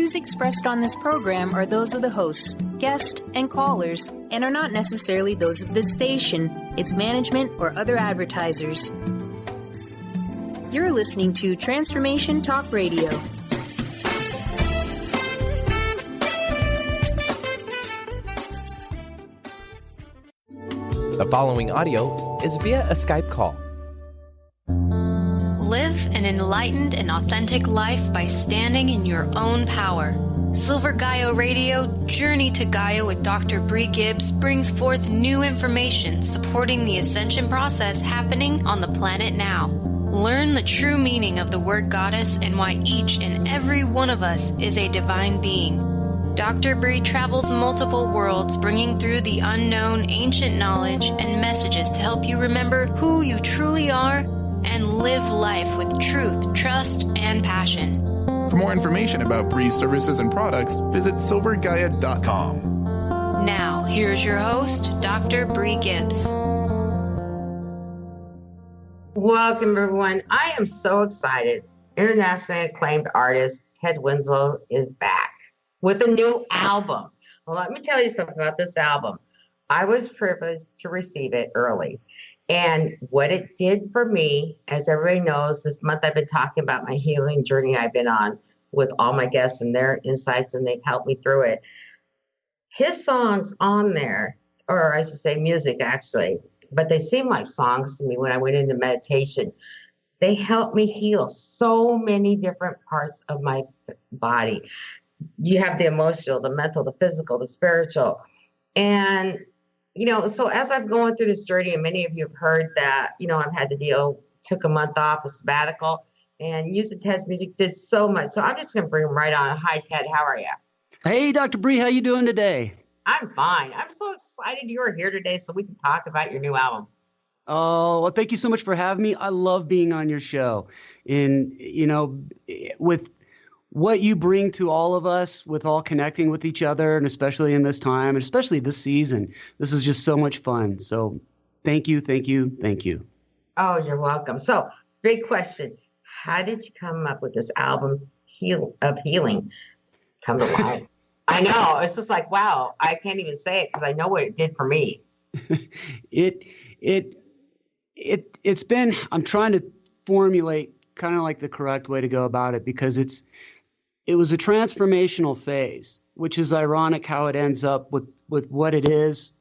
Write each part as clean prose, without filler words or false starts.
views expressed on this program are those of the hosts, guests, and callers, and are not necessarily those of this station, its management, or other advertisers. You're listening to Transformation Talk Radio. The following audio is via a Skype call. Live an enlightened and authentic life by standing in your own power. Silver Gaia Radio Journey to Gaia with Dr. Bree Gibbs brings forth new information supporting the ascension process happening on the planet now. Learn the true meaning of the word goddess and why each and every one of us is a divine being. Dr. Bree travels multiple worlds, bringing through the unknown ancient knowledge and messages to help you remember who you truly are and live life with truth, trust, and passion. For more information about Bree's services and products, visit silver-gaia.com. Now, here's your host, Dr. Bree Gibbs. Welcome, everyone. I am so excited. Internationally acclaimed artist Ted Winslow is back with a new album. Well, let me tell you something about this album. I was privileged to receive it early. And what it did for me, as everybody knows, this month I've been talking about my healing journey I've been on with all my guests and their insights, and they've helped me through it. His songs on there, or I should say music actually, but they seem like songs to me when I went into meditation. They helped me heal so many different parts of my body. You have the emotional, the mental, the physical, the spiritual. And so as I'm going through this journey, and many of you have heard that, I've had to took a month off, a sabbatical, and using Ted's music did so much. So I'm just going to bring him right on. Hi, Ted. How are you? Hey, Dr. Bree. How you doing today? I'm fine. I'm so excited you are here today so we can talk about your new album. Oh, well, thank you so much for having me. I love being on your show. And, with what you bring to all of us, with all connecting with each other, and especially in this time, and especially this season, this is just so much fun. So thank you, thank you, thank you. Oh, you're welcome. So big question. How did you come up with this album of healing come to life? I know. It's just like, wow, I can't even say it because I know what it did for me. It's been, I'm trying to formulate kind of like the correct way to go about it, because it was a transformational phase, which is ironic how it ends up with what it is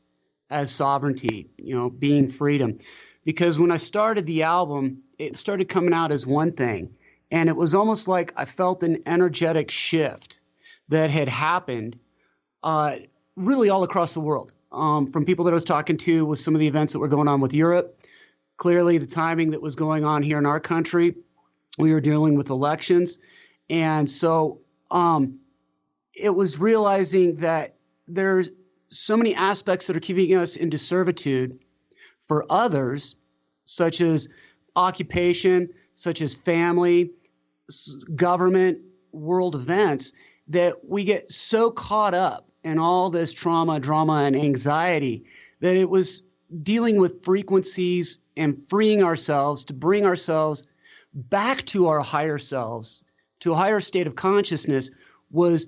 as sovereignty, being freedom. Because when I started the album, it started coming out as one thing. And it was almost like I felt an energetic shift that had happened really all across the world. From people that I was talking to with some of the events that were going on with Europe, clearly the timing that was going on here in our country, we were dealing with elections. And so it was realizing that there's so many aspects that are keeping us into servitude for others, such as occupation, such as family, government, world events, that we get so caught up in all this trauma, drama, and anxiety that it was dealing with frequencies and freeing ourselves to bring ourselves back to our higher selves, to a higher state of consciousness, was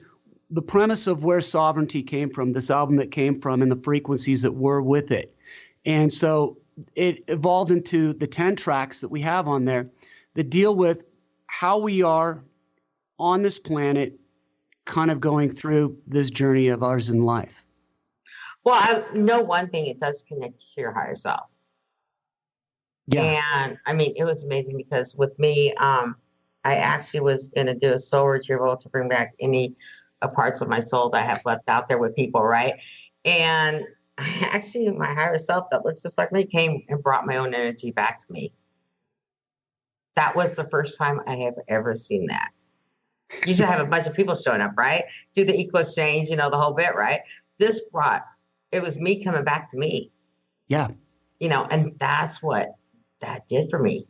the premise of where Sovereignty came from, this album that came from, and the frequencies that were with it. And so it evolved into the 10 tracks that we have on there that deal with how we are on this planet, kind of going through this journey of ours in life. Well, I know one thing, it does connect you to your higher self. Yeah. And I mean, it was amazing because with me, I actually was going to do a soul retrieval to bring back any parts of my soul that I have left out there with people, right? And actually, my higher self that looks just like me came and brought my own energy back to me. That was the first time I have ever seen that. You should have a bunch of people showing up, right? Do the equal exchange, the whole bit, right? It was me coming back to me. Yeah. And that's what that did for me.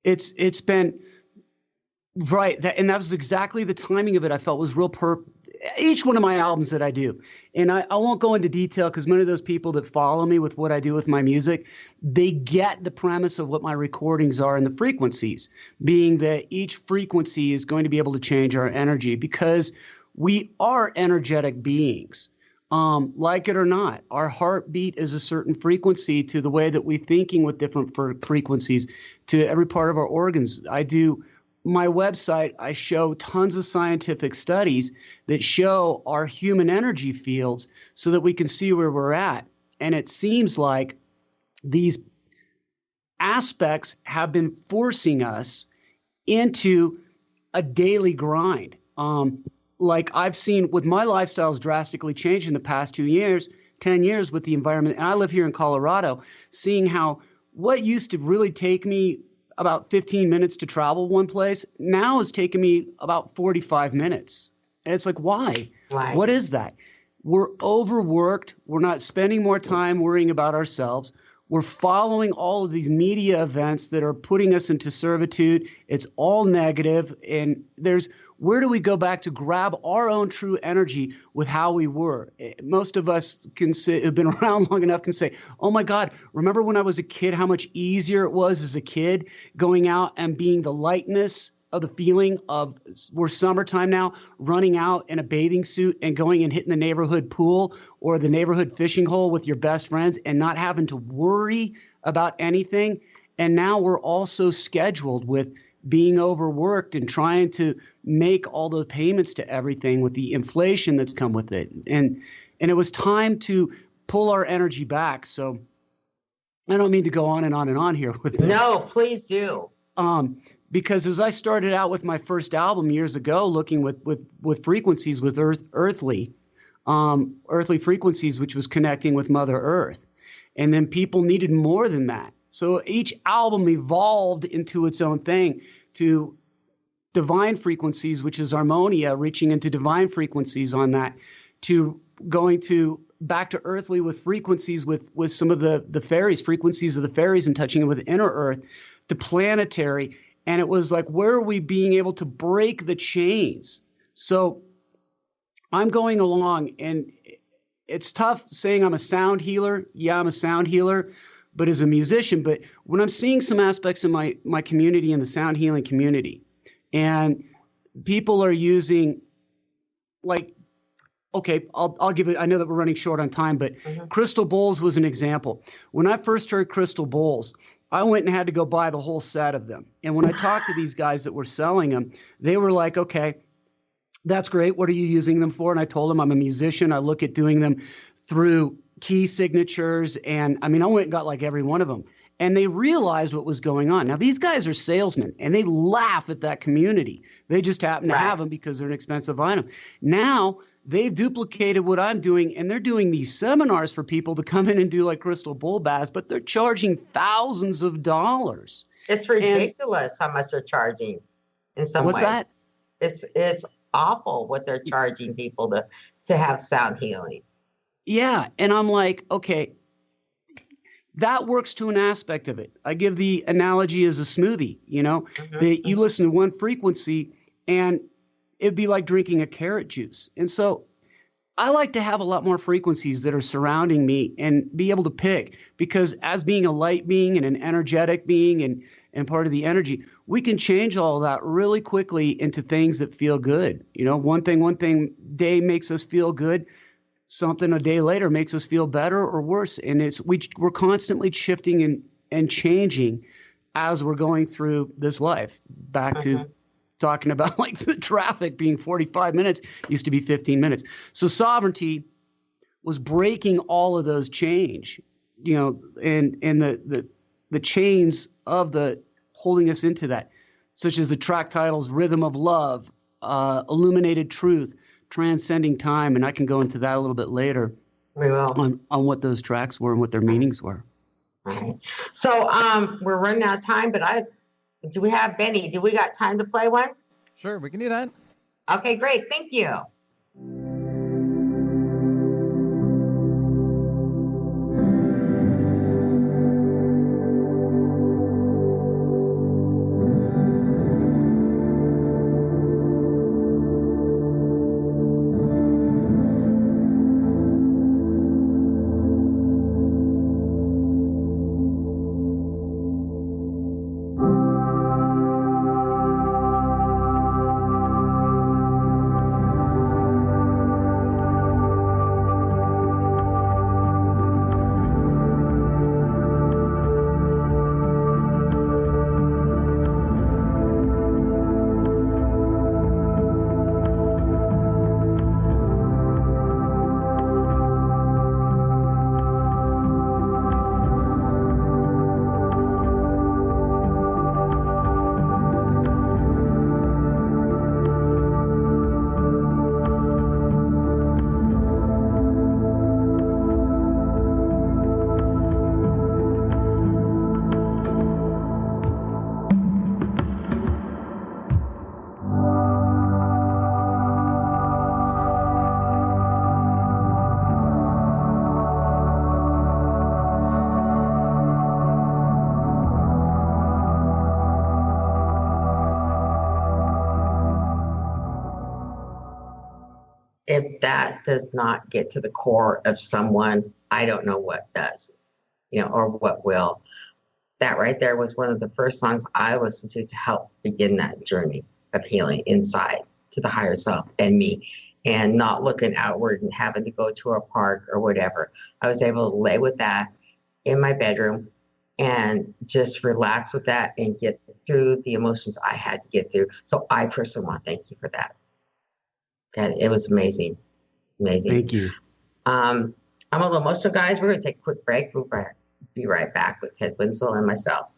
It's been right. And that was exactly the timing of it. I felt was real each one of my albums that I do. And I won't go into detail because many of those people that follow me with what I do with my music, they get the premise of what my recordings are and the frequencies, being that each frequency is going to be able to change our energy because we are energetic beings. Like it or not, our heartbeat is a certain frequency to the way that we're thinking with different frequencies to every part of our organs. My website, I show tons of scientific studies that show our human energy fields so that we can see where we're at. And it seems like these aspects have been forcing us into a daily grind. Like I've seen with my lifestyles drastically change in the past 10 years with the environment. And I live here in Colorado, seeing how what used to really take me about 15 minutes to travel one place now is taking me about 45 minutes. And it's like, why? Why? What is that? We're overworked. We're not spending more time worrying about ourselves. We're following all of these media events that are putting us into servitude. It's all negative. And where do we go back to grab our own true energy with how we were? Most of us have been around long enough can say, oh my God, remember when I was a kid, how much easier it was as a kid going out and being the lightness of the feeling of we're summertime now, running out in a bathing suit and going and hitting the neighborhood pool or the neighborhood fishing hole with your best friends and not having to worry about anything. And now we're also scheduled with being overworked and trying to make all the payments to everything with the inflation that's come with it. And it was time to pull our energy back. So I don't mean to go on and on and on here with this. No, please do. Because as I started out with my first album years ago, looking with frequencies with earthly frequencies, which was connecting with Mother Earth. And then people needed more than that. So each album evolved into its own thing to divine frequencies, which is harmonia, reaching into divine frequencies on that, to going to back to earthly with frequencies with some of the fairies, frequencies of the fairies and touching it with inner earth, to planetary. And it was like, where are we being able to break the chains? So I'm going along, and it's tough saying I'm a sound healer. Yeah, I'm a sound healer, but as a musician. But when I'm seeing some aspects of my community and the sound healing community, and people are using, like, okay, I'll give it. I know that we're running short on time, but crystal bowls was an example. When I first heard crystal bowls, I went and had to go buy the whole set of them. And when I talked to these guys that were selling them, they were like, okay, that's great. What are you using them for? And I told them I'm a musician. I look at doing them through key signatures. And I mean, I went and got like every one of them. And they realized what was going on. Now, these guys are salesmen, and they laugh at that community. They just happen to have them because they're an expensive item. Now, they've duplicated what I'm doing, and they're doing these seminars for people to come in and do like crystal bowl baths, but they're charging thousands of dollars. It's ridiculous how much they're charging in some ways. What's that? It's awful what they're charging people to have sound healing. Yeah, and I'm like, okay, that works to an aspect of it. I give the analogy as a smoothie, that you listen to one frequency and it'd be like drinking a carrot juice. And so I like to have a lot more frequencies that are surrounding me and be able to pick, because as being a light being and an energetic being and part of the energy, we can change all of that really quickly into things that feel good. One thing day makes us feel good. Something a day later makes us feel better or worse. And we're constantly shifting and changing as we're going through this life. Back to talking about like the traffic being 45 minutes, used to be 15 minutes. So Sovereignty was breaking all of those change, and the chains of the holding us into that, such as the track titles, Rhythm of Love, Illuminated Truth, Transcending Time. And I can go into that a little bit later. We will. On what those tracks were and what their meanings were. All right. So we're running out of time, but do we have Benny? Do we got time to play one? Sure, we can do that. Okay, great. Thank you. If that does not get to the core of someone, I don't know what does, or what will. That right there was one of the first songs I listened to help begin that journey of healing inside to the higher self and me, and not looking outward and having to go to a park or whatever. I was able to lay with that in my bedroom and just relax with that and get through the emotions I had to get through. So I personally want to thank you for that. It was amazing. Amazing. Thank you. I'm a little emotional, guys. We're going to take a quick break. We'll be right back with Ted Winslow and myself.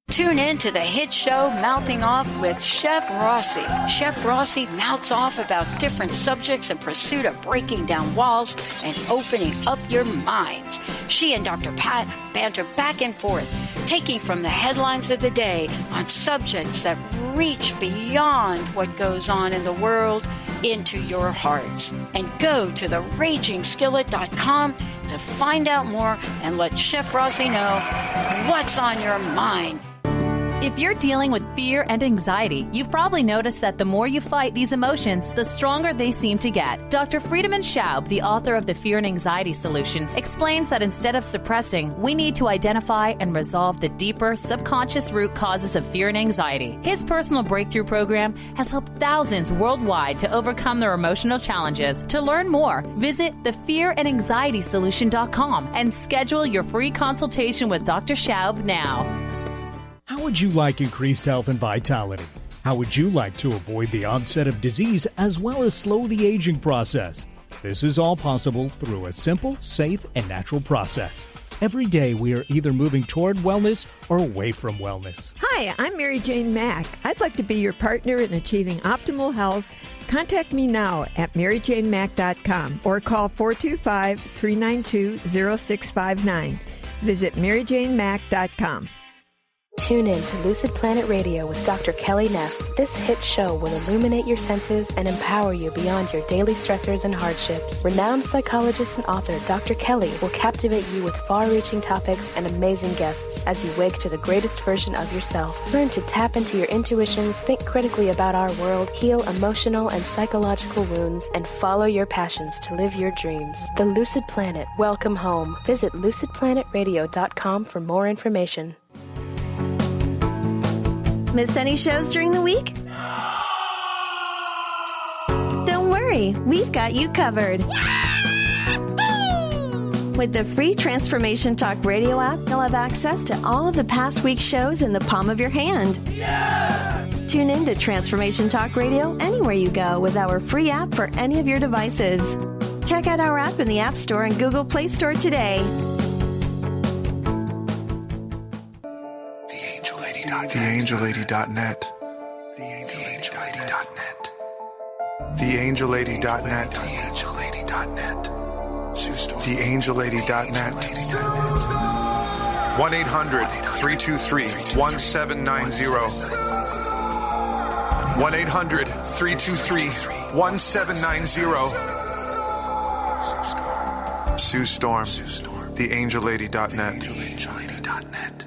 Tune in to the hit show Mouthing Off with Chef Rossi. Chef Rossi mouths off about different subjects in pursuit of breaking down walls and opening up your minds. She and Dr. Pat banter back and forth, taking from the headlines of the day on subjects that reach beyond what goes on in the world into your hearts. And go to theragingskillet.com to find out more and let Chef Rossi know what's on your mind. If you're dealing with fear and anxiety, you've probably noticed that the more you fight these emotions, the stronger they seem to get. Dr. Friedemann Schaub, the author of The Fear and Anxiety Solution, explains that instead of suppressing, we need to identify and resolve the deeper, subconscious root causes of fear and anxiety. His personal breakthrough program has helped thousands worldwide to overcome their emotional challenges. To learn more, visit thefearandanxietysolution.com and schedule your free consultation with Dr. Schaub now. How would you like increased health and vitality? How would you like to avoid the onset of disease as well as slow the aging process? This is all possible through a simple, safe, and natural process. Every day we are either moving toward wellness or away from wellness. Hi, I'm Mary Jane Mack. I'd like to be your partner in achieving optimal health. Contact me now at maryjanemack.com or call 425-392-0659. Visit maryjanemack.com. Tune in to Lucid Planet Radio with Dr. Kelly Neff. This hit show will illuminate your senses and empower you beyond your daily stressors and hardships. Renowned psychologist and author Dr. Kelly will captivate you with far-reaching topics and amazing guests as you wake to the greatest version of yourself. Learn to tap into your intuitions, think critically about our world, heal emotional and psychological wounds, and follow your passions to live your dreams. The Lucid Planet. Welcome home. Visit lucidplanetradio.com for more information. Miss any shows during the week? Don't worry, we've got you covered. With the free Transformation Talk Radio app, you'll have access to all of the past week's shows in the palm of your hand. Tune in to Transformation Talk Radio anywhere you go with our free app for any of your devices. Check out our app in the App Store and Google Play Store today. TheAngelLady.net. TheAngelLady.net. TheAngelLady.net. TheAngelLady.net. TheAngelLady.net. 1-800-323-1790. 1-800-323-1790. Sue Storm. TheAngelLady.net. TheAngelLady.net.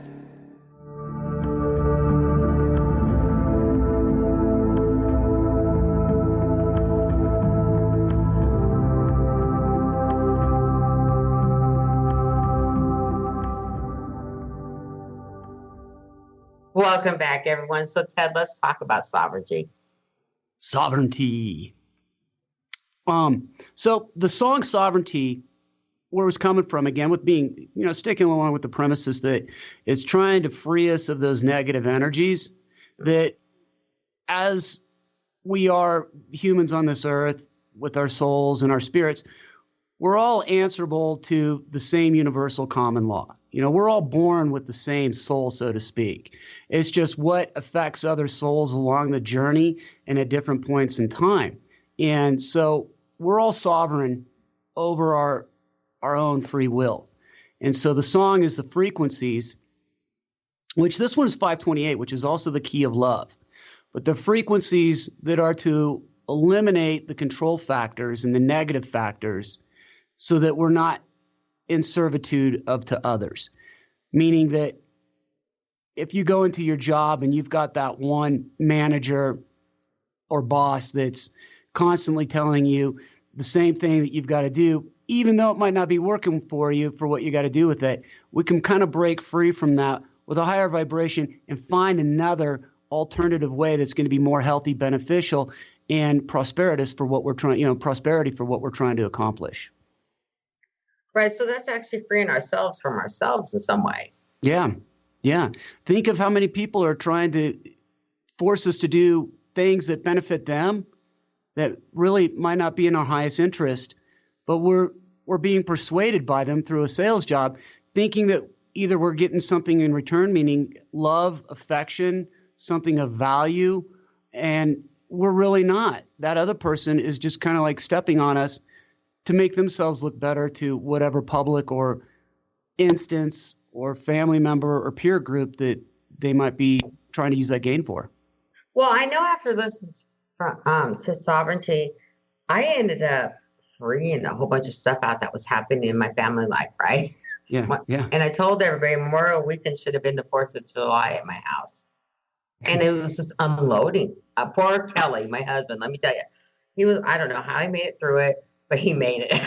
Welcome back, everyone. So, Ted, let's talk about sovereignty. Sovereignty. So the song Sovereignty, where it was coming from, again, with being, sticking along with the premises that it's trying to free us of those negative energies, that as we are humans on this earth with our souls and our spirits, we're all answerable to the same universal common law. We're all born with the same soul, so to speak. It's just what affects other souls along the journey and at different points in time. And so we're all sovereign over our own free will. And so the song is the frequencies, which this one is 528, which is also the key of love. But the frequencies that are to eliminate the control factors and the negative factors so that we're not in servitude to others. Meaning that if you go into your job and you've got that one manager or boss that's constantly telling you the same thing that you've got to do, even though it might not be working for you for what you got to do with it, we can kind of break free from that with a higher vibration and find another alternative way that's going to be more healthy, beneficial, and prosperity for what we're trying to accomplish. Right. So that's actually freeing ourselves from ourselves in some way. Yeah. Yeah. Think of how many people are trying to force us to do things that benefit them that really might not be in our highest interest, but we're being persuaded by them through a sales job, thinking that either we're getting something in return, meaning love, affection, something of value, and we're really not. That other person is just kind of like stepping on us to make themselves look better to whatever public or instance or family member or peer group that they might be trying to use that gain for. Well, I know after listening to Sovereignty, I ended up freeing a whole bunch of stuff out that was happening in my family life, right? Yeah, yeah. And I told everybody Memorial Weekend should have been the 4th of July at my house. And it was just unloading. Poor Kelly, my husband, let me tell you, I don't know how he made it through it, but he made it.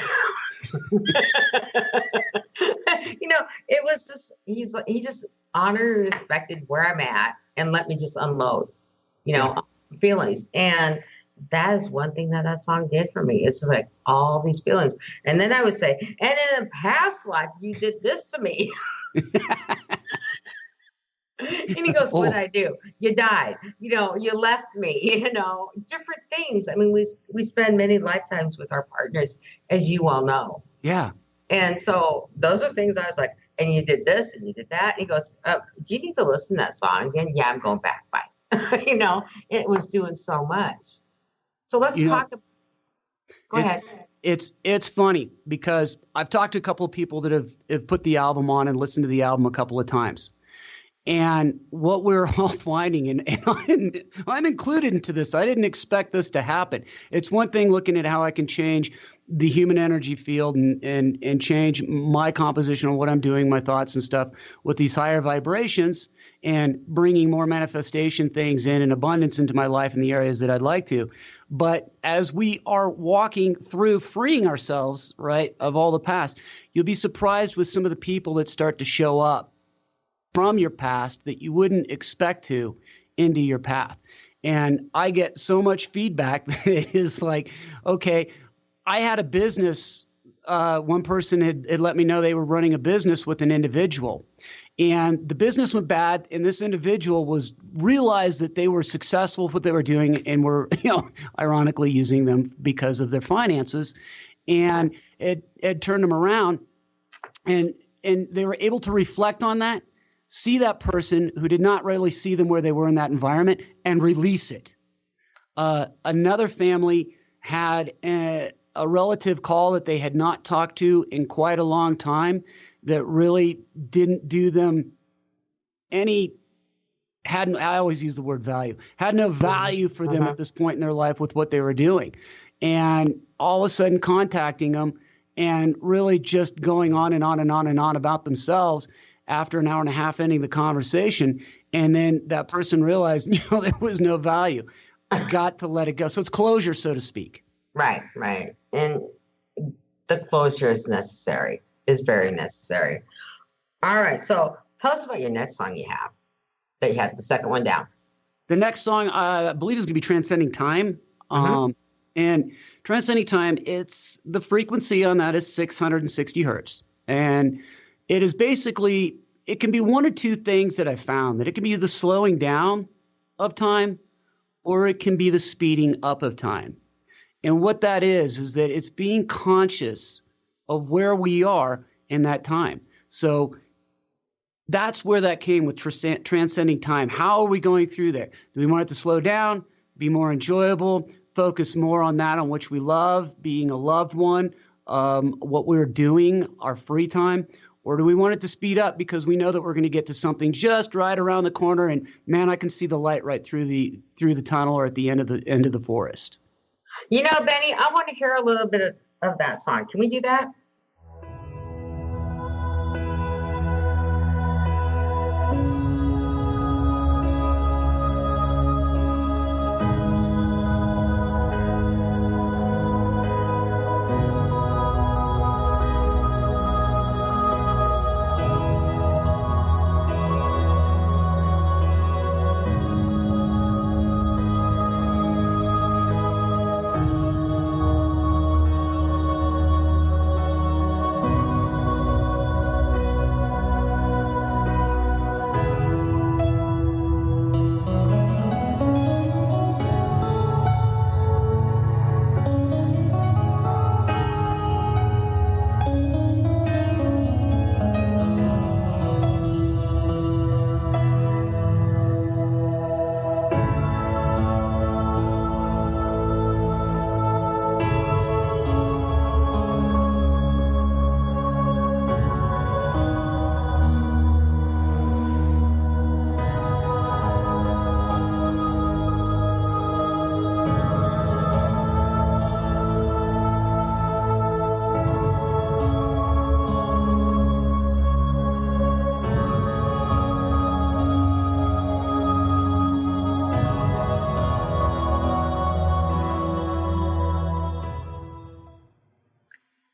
It was just, he just honored and respected where I'm at and let me just unload, feelings. And that is one thing that song did for me. It's just like all these feelings. And then I would say, and in a past life, you did this to me. And he goes, what did I do? You died. You left me, different things. I mean, we spend many lifetimes with our partners, as you all know. Yeah. And so those are things I was like, and you did this and you did that. And he goes, do you need to listen to that song again? Yeah, I'm going back. Bye. It was doing so much. So let's talk. Go ahead. It's funny because I've talked to a couple of people that have put the album on and listened to the album a couple of times. And what we're all finding, and I'm included into this. I didn't expect this to happen. It's one thing looking at how I can change the human energy field and change my composition of what I'm doing, my thoughts and stuff with these higher vibrations and bringing more manifestation things in abundance into my life in the areas that I'd like to. But as we are walking through freeing ourselves, right, of all the past, you'll be surprised with some of the people that start to show up from your past that you wouldn't expect to into your path. And I get so much feedback that it is like, okay, I had a business. One person had let me know they were running a business with an individual. And the business went bad, and this individual realized that they were successful with what they were doing and were, ironically using them because of their finances. And it turned them around, and they were able to reflect on that, see that person who did not really see them where they were in that environment, and release it. Another family had a relative call that they had not talked to in quite a long time that really didn't do them I always use the word value, had no value for them at this point in their life with what they were doing. And all of a sudden contacting them and really just going on and on and on and on about themselves after an hour and a half ending the conversation. And then that person realized, there was no value. I got to let it go. So it's closure, so to speak. Right. And the closure is necessary, is very necessary. All right. So tell us about your next song you have, that you had the second one down. The next song, I believe, is going to be Transcending Time. And Transcending Time, the frequency on that is 660 hertz. And it is basically, it can be one or two things that I found, that it can be the slowing down of time, or it can be the speeding up of time. And what that is that it's being conscious of where we are in that time. So that's where that came with transcending time. How are we going through there? Do we want it to slow down, be more enjoyable, focus more on that on which we love, being a loved one, what we're doing, our free time? Or do we want it to speed up because we know that we're going to get to something just right around the corner and, man, I can see the light right through the tunnel or at the end of the forest? You know, Benny, I want to hear a little bit of that song. Can we do that?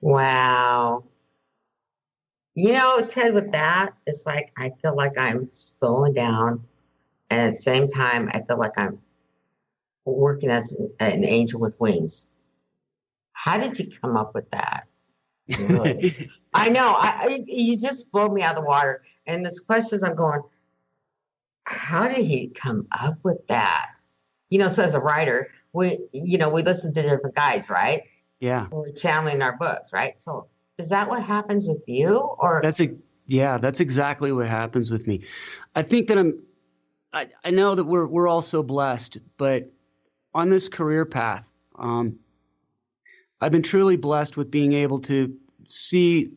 Wow. You know, Ted, with that, it's like I feel like I'm slowing down. And at the same time, I feel like I'm working as an angel with wings. How did you come up with that? Really? I know. You just blow me out of the water. And this questions I'm going, how did he come up with that? You know, so as a writer, we listen to different guides, right? Yeah. We're channeling our books, right? So is that what happens with you? Or that's exactly what happens with me. I think that I know that we're all so blessed, but on this career path, I've been truly blessed with being able to see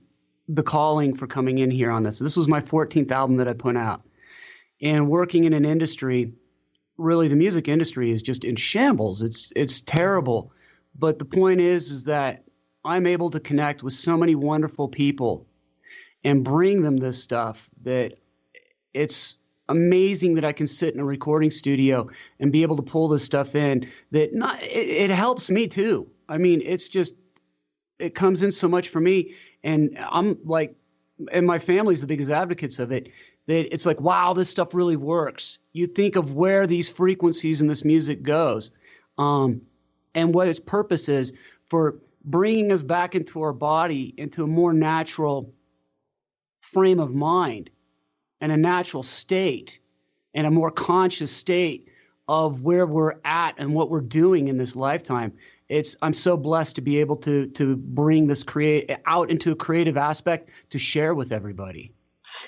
the calling for coming in here on this. This was my 14th album that I put out, and working in an industry, really the music industry is just in shambles. It's terrible. But the point is that I'm able to connect with so many wonderful people and bring them this stuff that it's amazing that I can sit in a recording studio and be able to pull this stuff in. It helps me too. I mean, it comes in so much for me, and I'm like, and my family's the biggest advocates of it. That it's like, wow, this stuff really works. You think of where these frequencies in this music goes. And what its purpose is for bringing us back into our body, into a more natural frame of mind and a natural state and a more conscious state of where we're at and what we're doing in this lifetime. I'm so blessed to be able to bring this out into a creative aspect to share with everybody.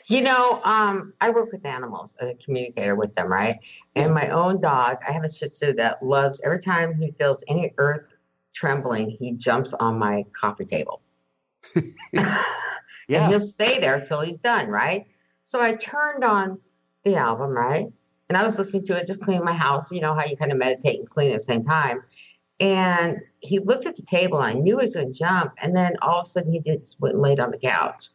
You know, I work with animals as a communicator with them, right? And my own dog, I have a Shih Tzu that loves, every time he feels any earth trembling, he jumps on my coffee table. And he'll stay there till he's done, right? So I turned on the album, right? And I was listening to it, just cleaning my house. You know how you kind of meditate and clean at the same time. And he looked at the table, and I knew he was going to jump. And then all of a sudden, he just went and laid on the couch.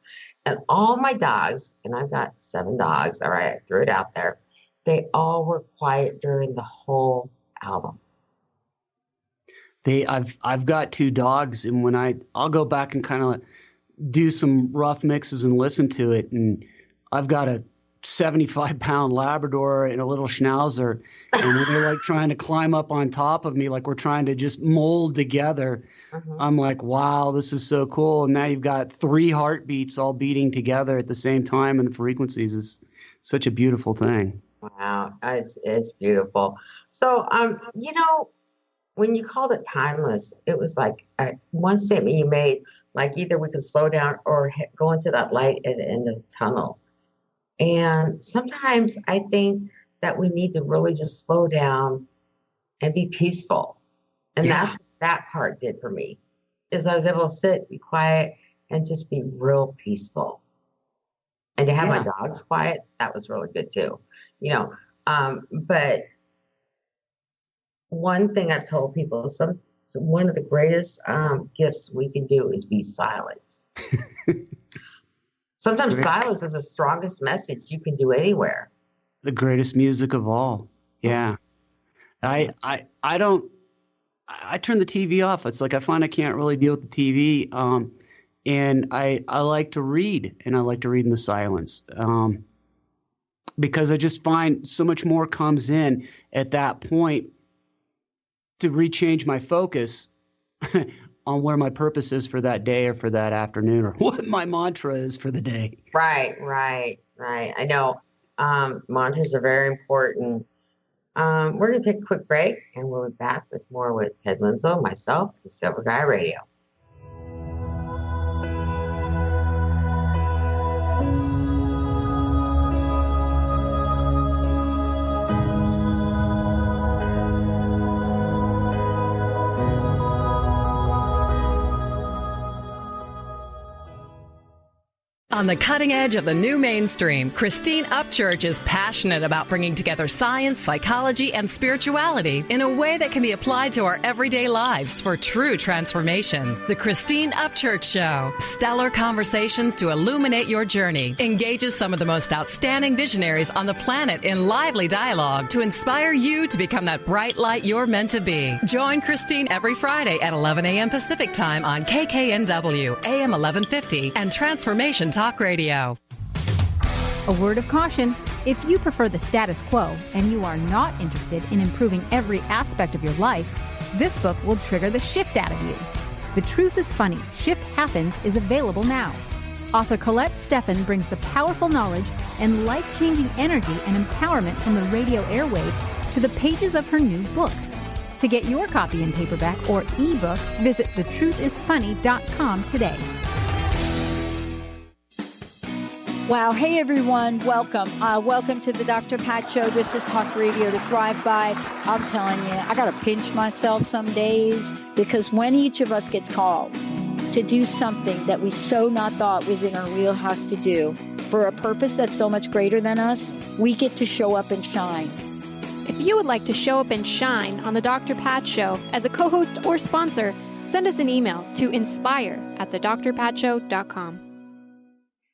And all my dogs, and I've got 7 dogs, all right, I threw it out there, they all were quiet during the whole album. I've got 2 dogs, and when I'll go back and kind of do some rough mixes and listen to it, and I've got a 75-pound Labrador and a little Schnauzer, and they're like trying to climb up on top of me, like we're trying to just mold together. I'm like, wow, this is so cool. And now you've got 3 heartbeats all beating together at the same time, and the frequencies is such a beautiful thing. Wow, it's beautiful. So, you know, when you called it timeless, it was like one statement you made, like either we could slow down or go into that light at the end of the tunnel. And sometimes I think that we need to really just slow down and be peaceful. And that's what that part did for me, is I was able to sit, be quiet, and just be real peaceful. And to have my dogs quiet, that was really good too. You know, but one thing I've told people, So one of the greatest gifts we can do is be silent. Sometimes silence is the strongest message you can do anywhere. The greatest music of all. Yeah. I turn the TV off. It's like I find I can't really deal with the TV. And I like to read, and I like to read in the silence. Because I just find so much more comes in at that point to rechange my focus on where my purpose is for that day or for that afternoon, or what my mantra is for the day. Right. I know mantras are very important. We're going to take a quick break, and we'll be back with more with Ted Winslow, myself, and Silver Gaia Radio. On the cutting edge of the new mainstream, Christine Upchurch is passionate about bringing together science, psychology, and spirituality in a way that can be applied to our everyday lives for true transformation. The Christine Upchurch Show, stellar conversations to illuminate your journey, engages some of the most outstanding visionaries on the planet in lively dialogue to inspire you to become that bright light you're meant to be. Join Christine every Friday at 11 a.m. Pacific Time on KKNW, AM 1150, and Transformation Talk Radio. A word of caution: if you prefer the status quo and you are not interested in improving every aspect of your life, this book will trigger the shift out of you. The Truth is Funny, Shift Happens is available now. Author Colette Steffen brings the powerful knowledge and life-changing energy and empowerment from the radio airwaves to the pages of her new book. To get your copy in paperback or ebook, visit thetruthisfunny.com today. Wow. Hey, everyone. Welcome. Welcome to the Dr. Pat Show. This is Talk Radio to Thrive By. I'm telling you, I got to pinch myself some days, because when each of us gets called to do something that we so not thought was in our wheelhouse to do for a purpose that's so much greater than us, we get to show up and shine. If you would like to show up and shine on the Dr. Pat Show as a co-host or sponsor, send us an email to inspire@thedrpatshow.com.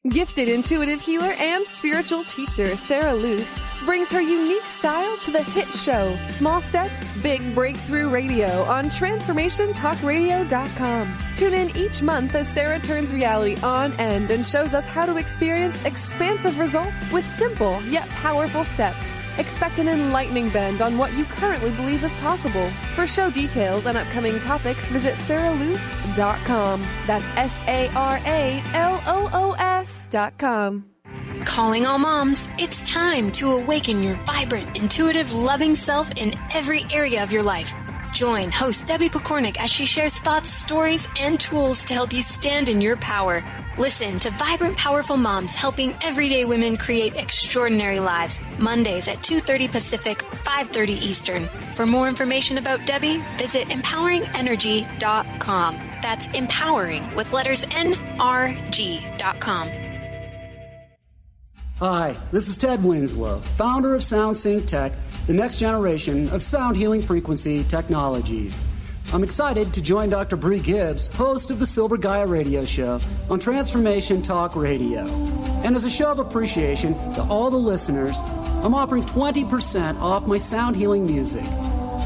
Gifted intuitive healer and spiritual teacher Sarah Luce brings her unique style to the hit show Small Steps, Big Breakthrough Radio on TransformationTalkRadio.com. Tune in each month as Sarah turns reality on end and shows us how to experience expansive results with simple yet powerful steps. Expect an enlightening bend on what you currently believe is possible. For show details and upcoming topics, visit sarahluce.com. That's SARALOOS.com. Calling all moms, it's time to awaken your vibrant, intuitive, loving self in every area of your life. Join host Debbie Pokornik as she shares thoughts, stories, and tools to help you stand in your power. Listen to Vibrant, Powerful Moms helping everyday women create extraordinary lives. Mondays at 2:30 Pacific, 5:30 Eastern. For more information about Debbie, visit empoweringenergy.com. That's empowering with letters NRG.com. Hi, this is Ted Winslow, founder of SoundSync Tech, the next generation of sound healing frequency technologies. I'm excited to join Dr. Bree Gibbs, host of the Silver Gaia Radio Show on Transformation Talk Radio. And as a show of appreciation to all the listeners, I'm offering 20% off my sound healing music.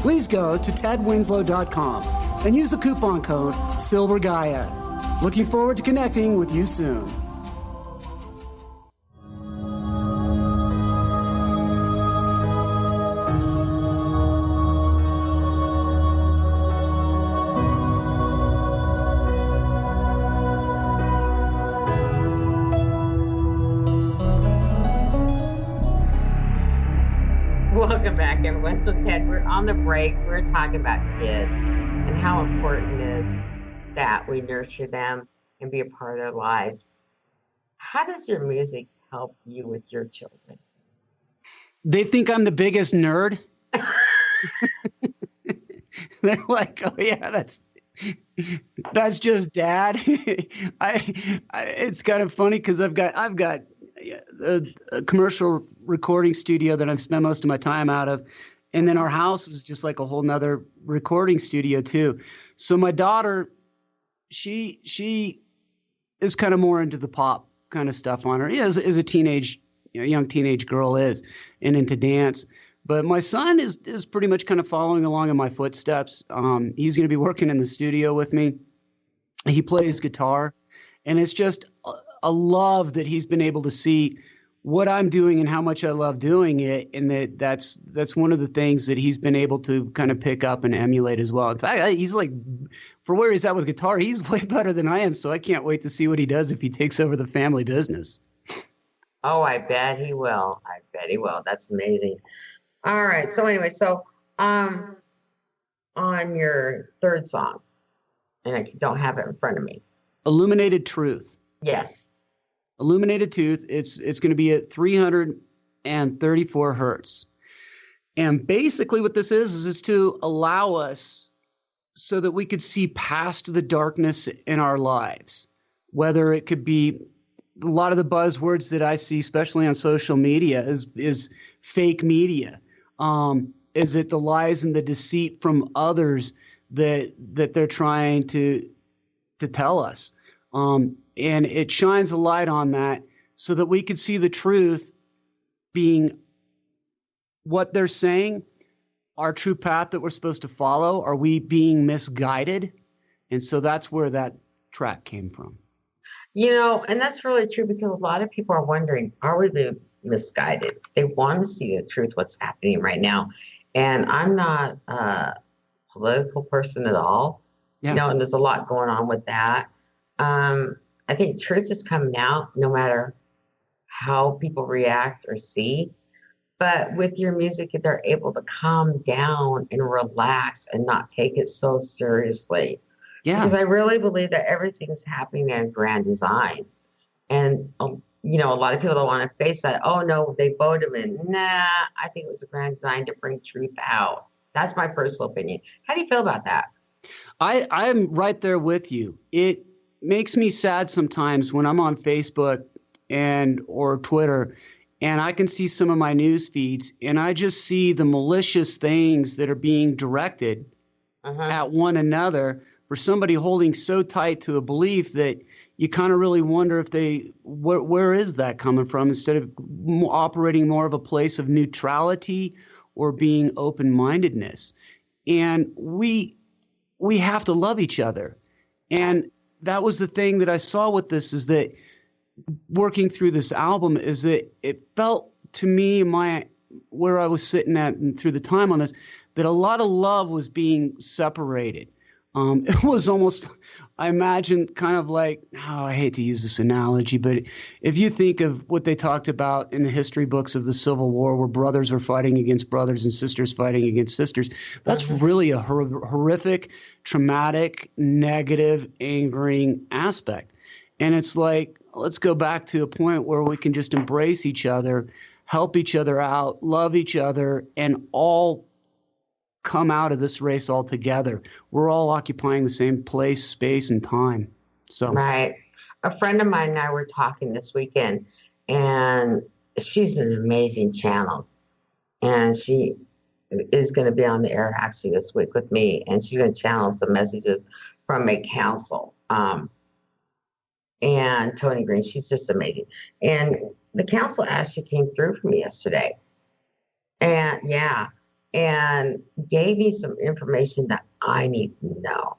Please go to tedwinslow.com and use the coupon code SilverGaia. Looking forward to connecting with you soon. Welcome back, everyone. So, Ted, we're on the break. We're talking about kids and how important it is that we nurture them and be a part of their lives. How does your music help you with your children? They think I'm the biggest nerd. They're like, "Oh yeah, that's just Dad." It's kind of funny because I've got a commercial recording studio that I've spent most of my time out of, And then our house is just like a whole nother recording studio too. So my daughter, she is kind of more into the pop kind of stuff on her. As a teenage, young teenage girl is, and into dance. But my son is pretty much kind of following along in my footsteps. He's going to be working in the studio with me. He plays guitar, and it's just a love that he's been able to see what I'm doing and how much I love doing it, and that's one of the things that he's been able to kind of pick up and emulate as well. In fact, he's like, for where he's at with guitar, he's way better than I am, so I can't wait to see what he does if he takes over the family business. Oh, I bet he will. That's amazing. All right. So anyway, on your third song, and I don't have it in front of me. Illuminated Truth. Yes. Illuminated Truth. It's going to be at 334 hertz. And basically what this is to allow us so that we could see past the darkness in our lives, whether it could be a lot of the buzzwords that I see, especially on social media, is fake media. Is it the lies and the deceit from others that they're trying to tell us? And it shines a light on that so that we could see the truth being what they're saying, our true path that we're supposed to follow. Are we being misguided? And so that's where that track came from. And that's really true, because a lot of people are wondering, are we being misguided? They want to see the truth, what's happening right now. And I'm not a political person at all. Yeah. And there's a lot going on with that. I think truth is coming out no matter how people react or see. But with your music, they're able to calm down and relax and not take it so seriously. Yeah. Because I really believe that everything's happening in grand design. And, a lot of people don't want to face that. Oh, no, they voted him in. Nah, I think it was a grand design to bring truth out. That's my personal opinion. How do you feel about that? I'm right there with you. It makes me sad sometimes when I'm on Facebook or Twitter, and I can see some of my news feeds, and I just see the malicious things that are being directed at one another for somebody holding so tight to a belief that you kind of really wonder if where is that coming from, instead of operating more of a place of neutrality or being open-mindedness. And we have to love each other. And that was the thing that I saw with this, is that working through this album, is that it felt to me, where I was sitting at and through the time on this, that a lot of love was being separated. It was almost, I imagine, kind of like, I hate to use this analogy, but if you think of what they talked about in the history books of the Civil War, where brothers were fighting against brothers and sisters fighting against sisters, that's really a horrific, traumatic, negative, angering aspect. And it's like, let's go back to a point where we can just embrace each other, help each other out, love each other, and all come out of this race all together. We're all occupying the same place, space, and time. So right. A friend of mine and I were talking this weekend, and she's an amazing channel. And she is going to be on the air actually this week with me, and she's going to channel some messages from a council. And Tony Green, she's just amazing. And the council actually came through for me yesterday. And and gave me some information that I need to know.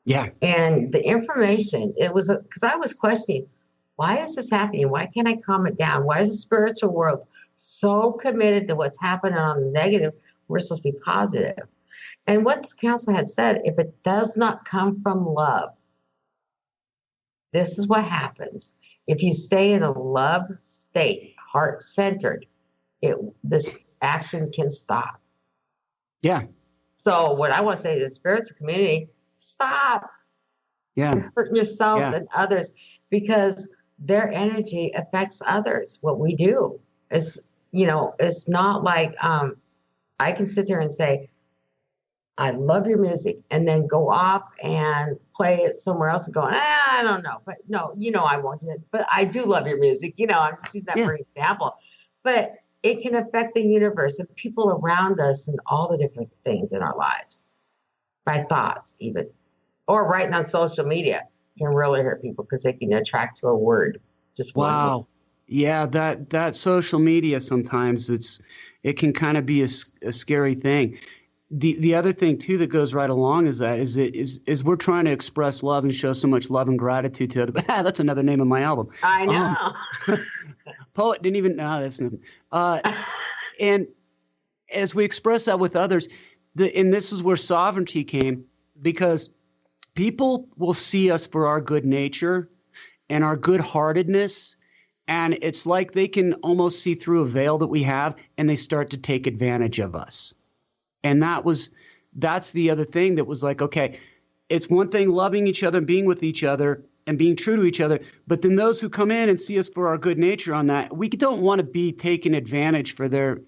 Yeah. And the information, it was because I was questioning, why is this happening? Why can't I calm it down? Why is the spiritual world so committed to what's happening on the negative? We're supposed to be positive. And what the council had said, if it does not come from love, this is what happens. If you stay in a love state, heart-centered, this action can stop. Yeah. So what I want to say to the spiritual community, stop. Yeah. Hurting yourselves and others, because their energy affects others. What we do is, it's not like I can sit there and say, I love your music, and then go off and play it somewhere else and go, I don't know. But no, I won't do it. But I do love your music. I'm just using that for example. But it can affect the universe and people around us and all the different things in our lives. By thoughts, even. Or writing on social media can really hurt people because they can attract to a word. Just one Wow. word. Yeah, that social media sometimes it can kind of be a scary thing. The other thing too that goes right along is we're trying to express love and show so much love and gratitude to other. That's another name of my album. I know. Poet didn't even know that's nothing. And as we express that with others, and this is where sovereignty came, because people will see us for our good nature and our good-heartedness, and it's like they can almost see through a veil that we have, and they start to take advantage of us. And that's the other thing that was like, okay, it's one thing loving each other and being with each other and being true to each other, but then those who come in and see us for our good nature on that, we don't want to be taken advantage for their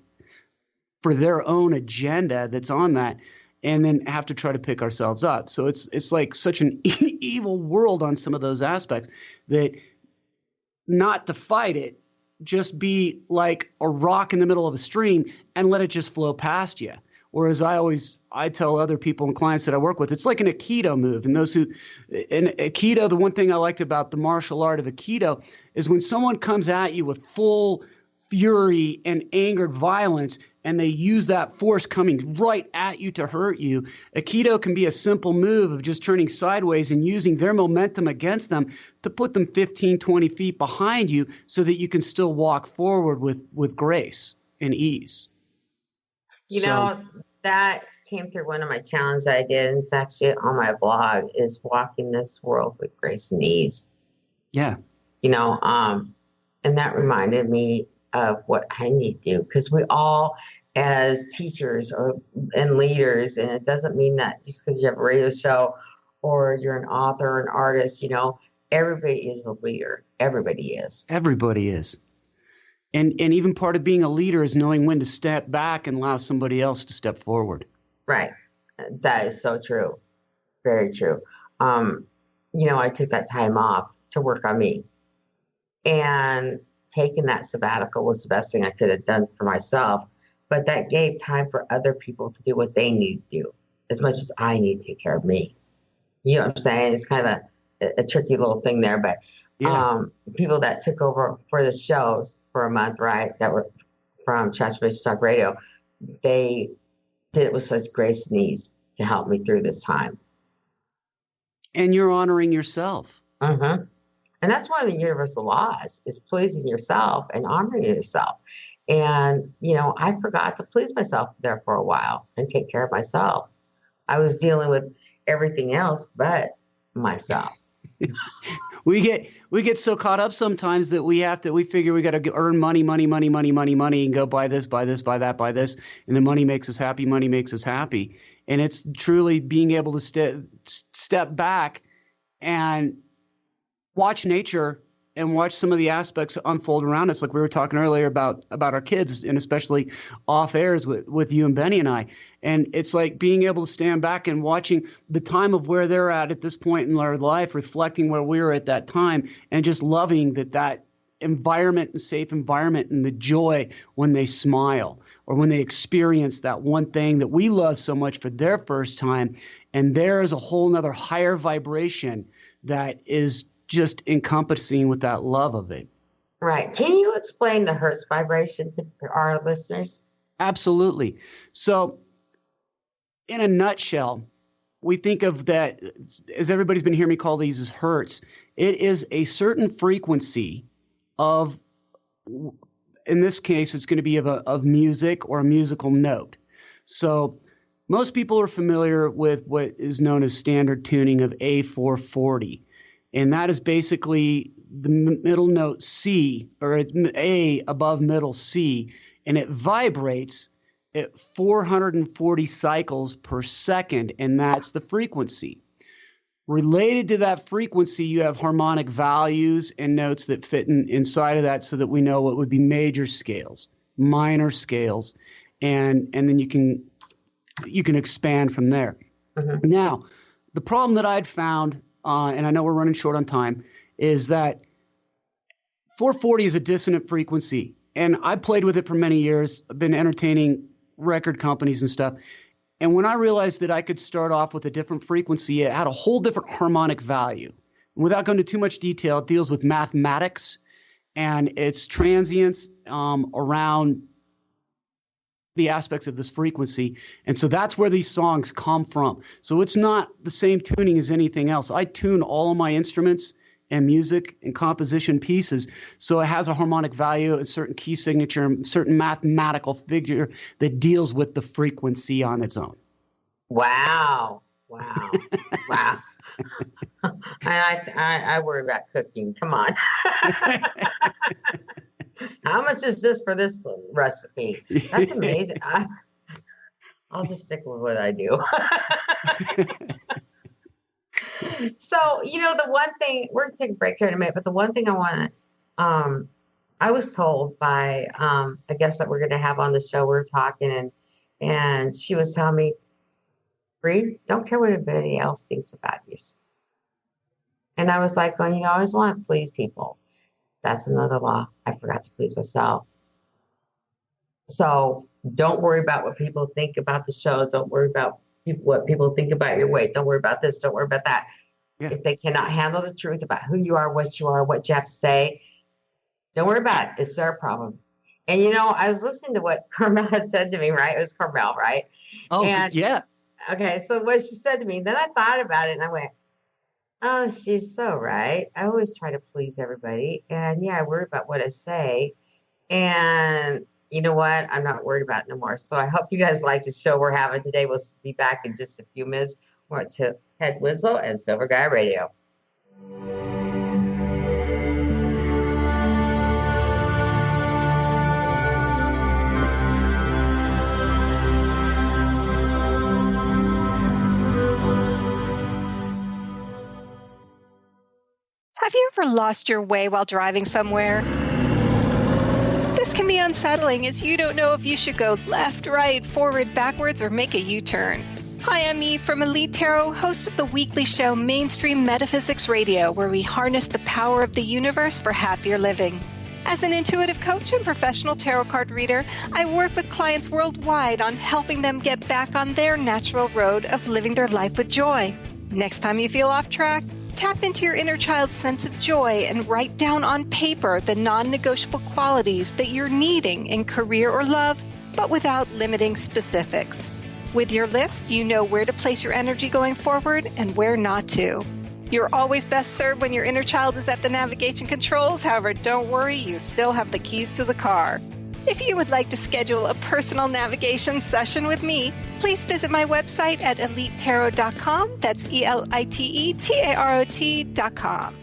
own agenda that's on that, and then have to try to pick ourselves up. So it's like such an evil world on some of those aspects that not to fight it, just be like a rock in the middle of a stream and let it just flow past you. Whereas I tell other people and clients that I work with, it's like an Aikido move. And in Aikido, the one thing I liked about the martial art of Aikido is when someone comes at you with full fury and angered violence, and they use that force coming right at you to hurt you, Aikido can be a simple move of just turning sideways and using their momentum against them to put them 15, 20 feet behind you so that you can still walk forward with grace and ease. You know, that came through one of my challenges I did, and it's actually on my blog, is walking this world with grace and ease. Yeah. You know, and that reminded me of what I need to do, because we all, as teachers and leaders, and it doesn't mean that just because you have a radio show or you're an author or an artist, you know, everybody is a leader. Everybody is. Everybody is. And even part of being a leader is knowing when to step back and allow somebody else to step forward. Right. That is so true. Very true. You know, I took that time off to work on me. And taking that sabbatical was the best thing I could have done for myself. But that gave time for other people to do what they need to do, as much as I need to take care of me. You know what I'm saying? It's kind of a tricky little thing there. But people that took over for the shows for a month, right, that were from Transformation Talk Radio, they did it with such grace and ease to help me through this time. And you're honoring yourself. Mm-hmm. And that's one of the universal laws, is pleasing yourself and honoring yourself. And, you know, I forgot to please myself there for a while and take care of myself. I was dealing with everything else but myself. We get so caught up sometimes that we figure we got to earn money, and go buy this, buy this. And the money makes us happy. Money makes us happy. And it's truly being able to step back and watch nature and watch some of the aspects unfold around us. Like we were talking earlier about our kids, and especially off airs with you and Benny and I. And it's like being able to stand back and watching the time of where they're at this point in their life, reflecting where we were at that time, and just loving that environment and safe environment and the joy when they smile or when they experience that one thing that we love so much for their first time. And there is a whole nother higher vibration that is just encompassing with that love of it. Right. Can you explain the Hertz vibration to our listeners? Absolutely. So in a nutshell, we think of that, as everybody's been hearing me call these as Hertz. It is a certain frequency of, in this case, it's going to be of music or a musical note. So most people are familiar with what is known as standard tuning of A440. And that is basically the middle note C, or A above middle C, and it vibrates at 440 cycles per second, and that's the frequency. Related to that frequency, you have harmonic values and notes that fit inside of that, so that we know what would be major scales, minor scales, and then you can expand from there. Mm-hmm. Now, the problem that I'd found, and I know we're running short on time, is that 440 is a dissonant frequency. And I played with it for many years. I've been entertaining record companies and stuff. And when I realized that I could start off with a different frequency, it had a whole different harmonic value. And without going into too much detail, it deals with mathematics and its transients around the aspects of this frequency. And so that's where these songs come from. So it's not the same tuning as anything else. I tune all of my instruments and music and composition pieces, so it has a harmonic value, a certain key signature, a certain mathematical figure that deals with the frequency on its own. Wow. Wow. I worry about cooking. Come on. How much is this for this recipe? That's amazing. I'll just stick with what I do. So, the one thing, we're going to take a break here in a minute, but the one thing I want to, I was told by a guest that we're going to have on the show, we were talking, and she was telling me, Bree, don't care what anybody else thinks about you. And I was like, I always want to please people. That's another law. I forgot to please myself. So don't worry about what people think about the show. Don't worry about what people think about your weight. Don't worry about this. Don't worry about that. Yeah. If they cannot handle the truth about who you are, what you have to say, don't worry about it. It's their problem. And, I was listening to what Carmel had said to me, right? It was Carmel, right? Oh, yeah. Okay, so what she said to me, then I thought about it and I went, oh, she's so right. I always try to please everybody. And, I worry about what I say. And you know what? I'm not worried about it no more. So I hope you guys like the show we're having today. We'll be back in just a few minutes. We're to Ted Winslow and Silver Gaia Radio. Have you ever lost your way while driving somewhere? This can be unsettling as you don't know if you should go left, right, forward, backwards, or make a U-turn. Hi, I'm Eve from Elite Tarot, host of the weekly show Mainstream Metaphysics Radio, where we harness the power of the universe for happier living. As an intuitive coach and professional tarot card reader, I work with clients worldwide on helping them get back on their natural road of living their life with joy. Next time you feel off track, tap into your inner child's sense of joy and write down on paper the non-negotiable qualities that you're needing in career or love, but without limiting specifics. With your list, you know where to place your energy going forward and where not to. You're always best served when your inner child is at the navigation controls. However, don't worry, you still have the keys to the car. If you would like to schedule a personal navigation session with me, please visit my website at elitetarot.com. That's ELITETAROT.com.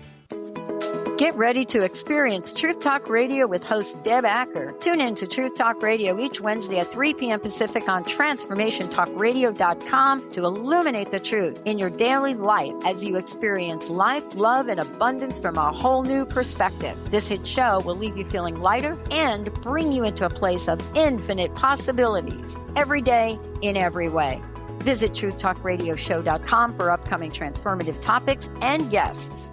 Get ready to experience Truth Talk Radio with host Deb Acker. Tune in to Truth Talk Radio each Wednesday at 3 p.m. Pacific on TransformationTalkRadio.com to illuminate the truth in your daily life as you experience life, love, and abundance from a whole new perspective. This hit show will leave you feeling lighter and bring you into a place of infinite possibilities every day in every way. Visit TruthTalkRadioshow.com for upcoming transformative topics and guests.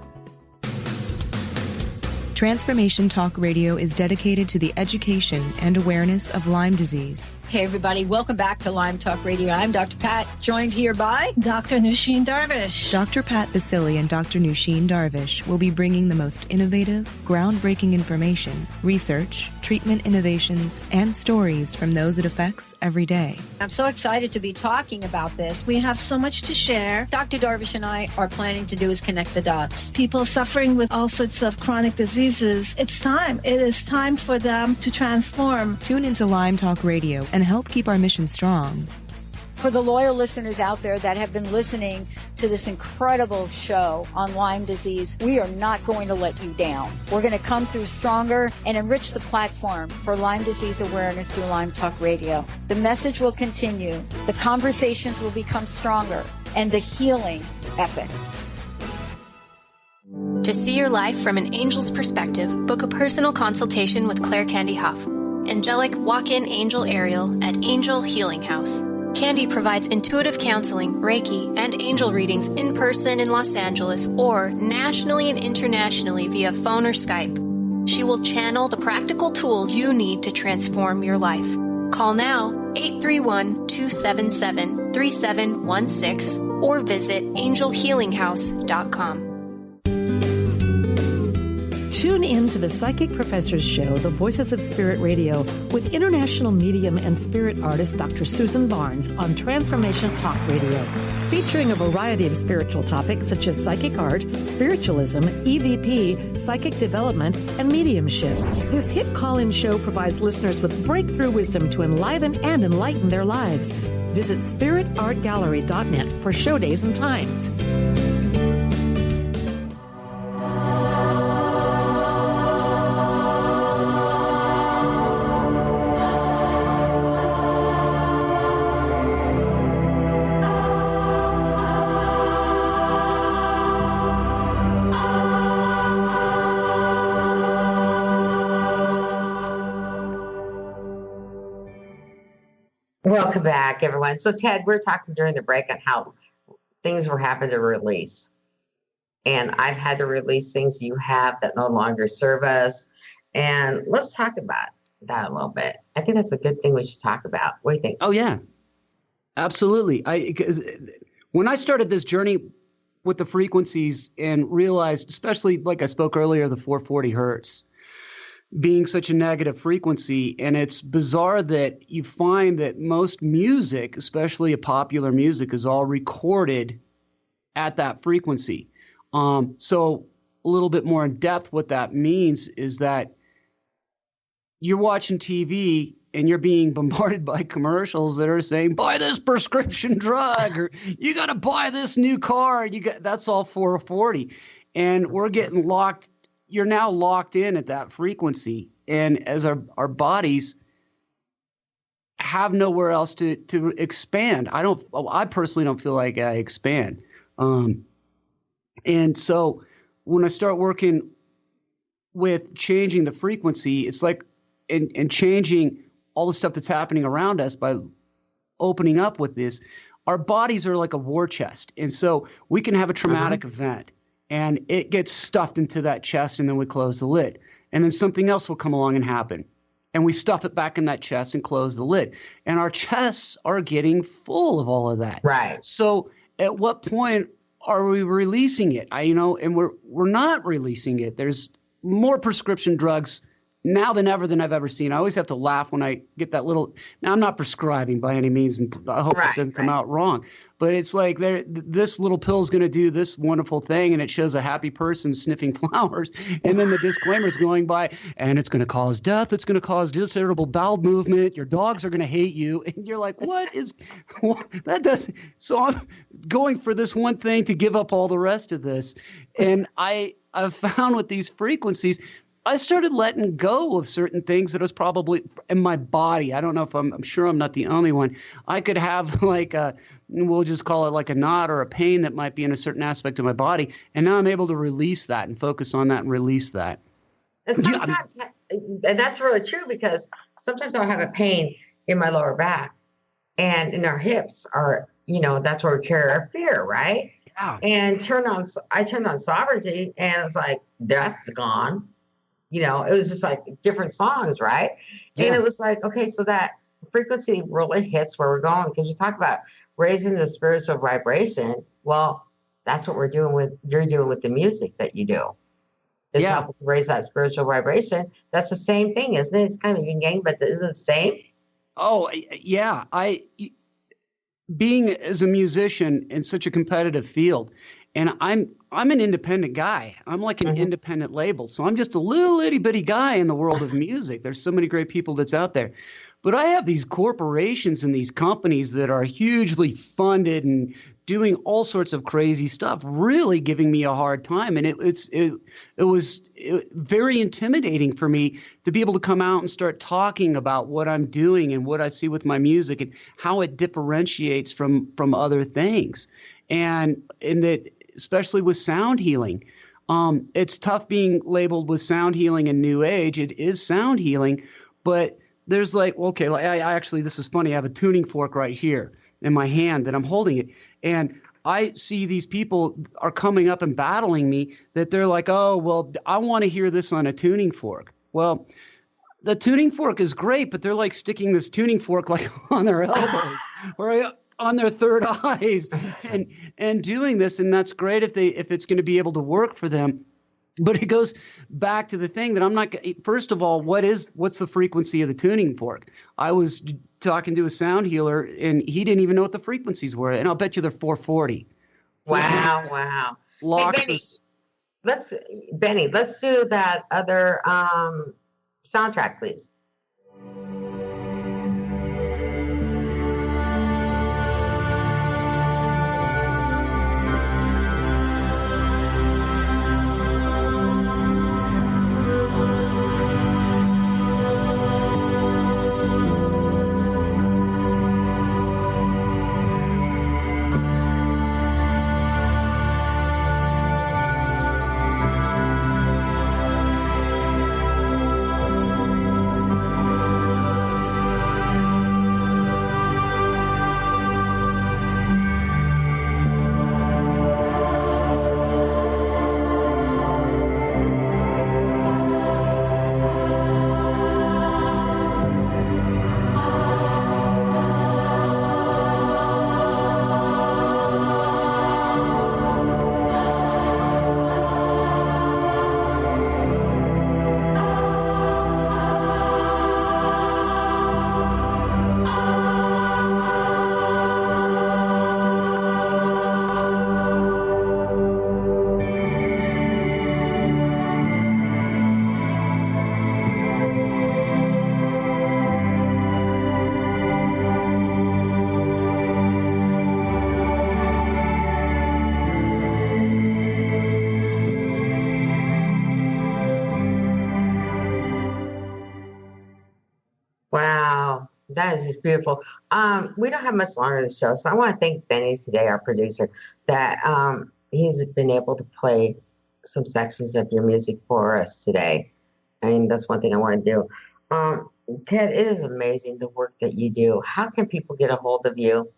Transformation Talk Radio is dedicated to the education and awareness of Lyme disease. Hey, everybody. Welcome back to Lyme Talk Radio. I'm Dr. Pat, joined here by Dr. Nusheen Darvish. Dr. Pat Basili and Dr. Nusheen Darvish will be bringing the most innovative, groundbreaking information, research, treatment innovations, and stories from those it affects every day. I'm so excited to be talking about this. We have so much to share. Dr. Darvish and I are planning to do is connect the dots. People suffering with all sorts of chronic diseases, it's time. It is time for them to transform. Tune into Lyme Talk Radio and help keep our mission strong. For the loyal listeners out there that have been listening to this incredible show on Lyme disease, we are not going to let you down. We're going to come through stronger and enrich the platform for Lyme disease awareness through Lyme Talk Radio. The message will continue, the conversations will become stronger, and the healing epic. To see your life from an angel's perspective, book a personal consultation with Claire Candy Huff, angelic walk-in angel Ariel at Angel Healing House. Candy provides intuitive counseling, Reiki, and angel readings in person in Los Angeles or nationally and internationally via phone or Skype. She will channel the practical tools you need to transform your life. Call now 831-277-3716 or visit angelhealinghouse.com. Tune in to the Psychic Professors Show, The Voices of Spirit Radio, with international medium and spirit artist Dr. Susan Barnes on Transformation Talk Radio, featuring a variety of spiritual topics such as psychic art, spiritualism, EVP, psychic development, and mediumship. This hit call-in show provides listeners with breakthrough wisdom to enliven and enlighten their lives. Visit spiritartgallery.net for show days and times. Welcome back, everyone. So, Ted, we're talking during the break on how things were having to release. And I've had to release things you have that no longer serve us. And let's talk about that a little bit. I think that's a good thing we should talk about. What do you think? Oh, yeah. Absolutely. Because when I started this journey with the frequencies and realized, especially like I spoke earlier, the 440 hertz, being such a negative frequency. And it's bizarre that you find that most music, especially a popular music, is all recorded at that frequency. So a little bit more in depth, what that means is that you're watching TV and you're being bombarded by commercials that are saying, buy this prescription drug, or you got to buy this new car. That's all 440. And we're getting locked. You're now locked in at that frequency. And as our bodies have nowhere else to expand, I personally don't feel like I expand. And so when I start working with changing the frequency, it's like, and changing all the stuff that's happening around us by opening up with this, our bodies are like a war chest. And so we can have a traumatic event, and it gets stuffed into that chest, and then we close the lid. And then something else will come along and happen, and we stuff it back in that chest and close the lid. And our chests are getting full of all of that. Right. So at what point are we releasing it? And we're not releasing it. There's more prescription drugs now than I've ever seen. I always have to laugh when I get that little. Now, I'm not prescribing by any means, and I hope this doesn't come out wrong. But it's like this little pill is going to do this wonderful thing, and it shows a happy person sniffing flowers, and then the disclaimer's going by, and it's going to cause death. It's going to cause discernible bowel movement. Your dogs are going to hate you, and you're like, what that doesn't. So I'm going for this one thing to give up all the rest of this, and I've found with these frequencies, I started letting go of certain things that was probably in my body. I don't know if I'm sure I'm not the only one. I could have we'll just call it like a knot or a pain that might be in a certain aspect of my body. And now I'm able to release that and focus on that and release that. And sometimes, and that's really true, because sometimes I'll have a pain in my lower back, and in our hips are, that's where we carry our fear, right? Yeah. And I turned on Sovereignty, and it was like, that's gone. It was just like different songs, right? Yeah. And it was like, okay, so that frequency really hits where we're going, because you talk about raising the spiritual vibration. Well, that's what you're doing with the music that you do. It's helping to raise that spiritual vibration. That's the same thing, isn't it? It's kind of yin yang, but isn't it the same? Oh, yeah. Being as a musician in such a competitive field, and I'm an independent guy. I'm like an independent label. So I'm just a little itty bitty guy in the world of music. There's so many great people that's out there. But I have these corporations and these companies that are hugely funded and doing all sorts of crazy stuff, really giving me a hard time. And it was very intimidating for me to be able to come out and start talking about what I'm doing and what I see with my music and how it differentiates from other things. And in that, especially with sound healing, it's tough being labeled with sound healing and new age. It is sound healing, but there's I actually, this is funny. I have a tuning fork right here in my hand that I'm holding it. And I see these people are coming up and battling me that they're like, oh, well, I want to hear this on a tuning fork. Well, the tuning fork is great, but they're like sticking this tuning fork like on their elbows or on their third eyes and doing this. And that's great if it's going to be able to work for them. But it goes back to the thing that I'm not. First of all, what's the frequency of the tuning fork? I was talking to a sound healer, and he didn't even know what the frequencies were, and I'll bet you they're 440. Wow. Locks. Hey, Benny, let's do that other soundtrack, please. Wow, that is just beautiful. We don't have much longer in the show, so I want to thank Benny today, our producer, that he's been able to play some sections of your music for us today. I mean, that's one thing I want to do. Ted, it is amazing the work that you do. How can people get a hold of you?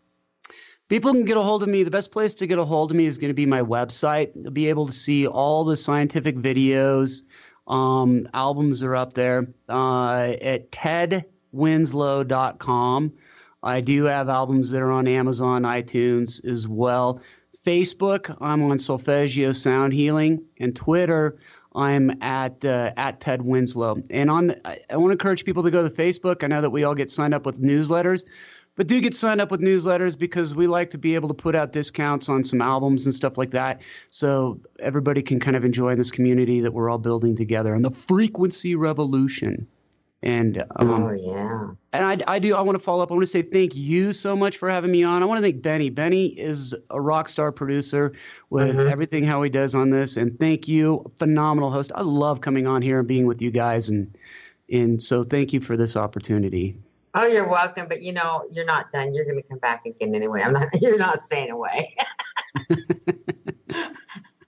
People can get a hold of me. The best place to get a hold of me is going to be my website. You'll be able to see all the scientific videos. Albums are up there at tedwinslow.com. I do have albums that are on Amazon, iTunes as well. Facebook, I'm on Solfeggio Sound Healing, and Twitter, I'm at Ted Winslow. And I want to encourage people to go to Facebook. I know that we all get signed up with newsletters, but do get signed up with newsletters because we like to be able to put out discounts on some albums and stuff like that, so everybody can kind of enjoy this community that we're all building together and the frequency revolution. And oh yeah. And I want to follow up. I want to say thank you so much for having me on. I want to thank Benny. Benny is a rock star producer with everything how he does on this. And thank you, phenomenal host. I love coming on here and being with you guys. And so thank you for this opportunity. Oh, you're welcome. But you know, you're not done. You're going to come back again anyway. You're not staying away.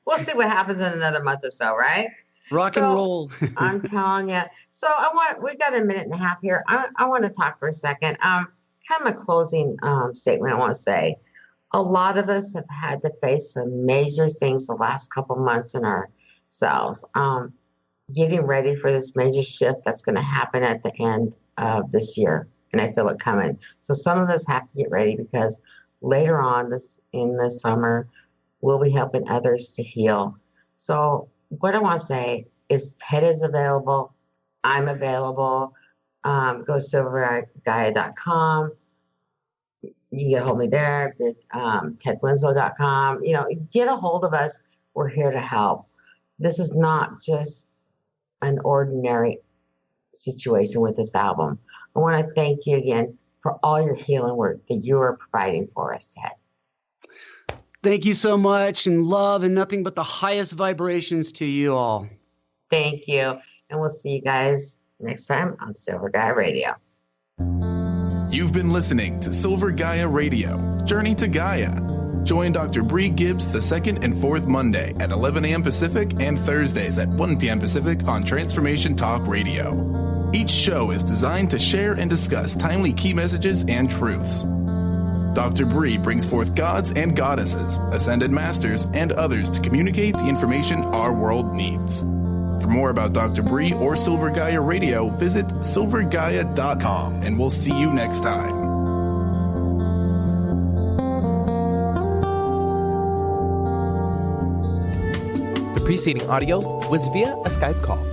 We'll see what happens in another month or so, right? Rock and roll. I'm telling you. So we got a minute and a half here. I want to talk for a second. Kind of a closing statement I want to say. A lot of us have had to face some major things the last couple months in ourselves. Getting ready for this major shift that's going to happen at the end of this year. And I feel it coming. So some of us have to get ready because later on in the summer, we'll be helping others to heal. So what I want to say is Ted is available. I'm available. Go to silver-gaia.com. You can get a hold of me there. tedwinslow.com. You know, get a hold of us. We're here to help. This is not just an ordinary situation with this album. I want to thank you again for all your healing work that you are providing for us, Ted. Thank you so much, and love and nothing but the highest vibrations to you all. Thank you. And we'll see you guys next time on Silver Gaia Radio. You've been listening to Silver Gaia Radio, Journey to Gaia. Join Dr. Bree Gibbs the second and fourth Monday at 11 a.m. Pacific and Thursdays at 1 p.m. Pacific on Transformation Talk Radio. Each show is designed to share and discuss timely key messages and truths. Dr. Bree brings forth gods and goddesses, ascended masters, and others to communicate the information our world needs. For more about Dr. Bree or Silver Gaia Radio, visit silver-gaia.com, and we'll see you next time. The preceding audio was via a Skype call.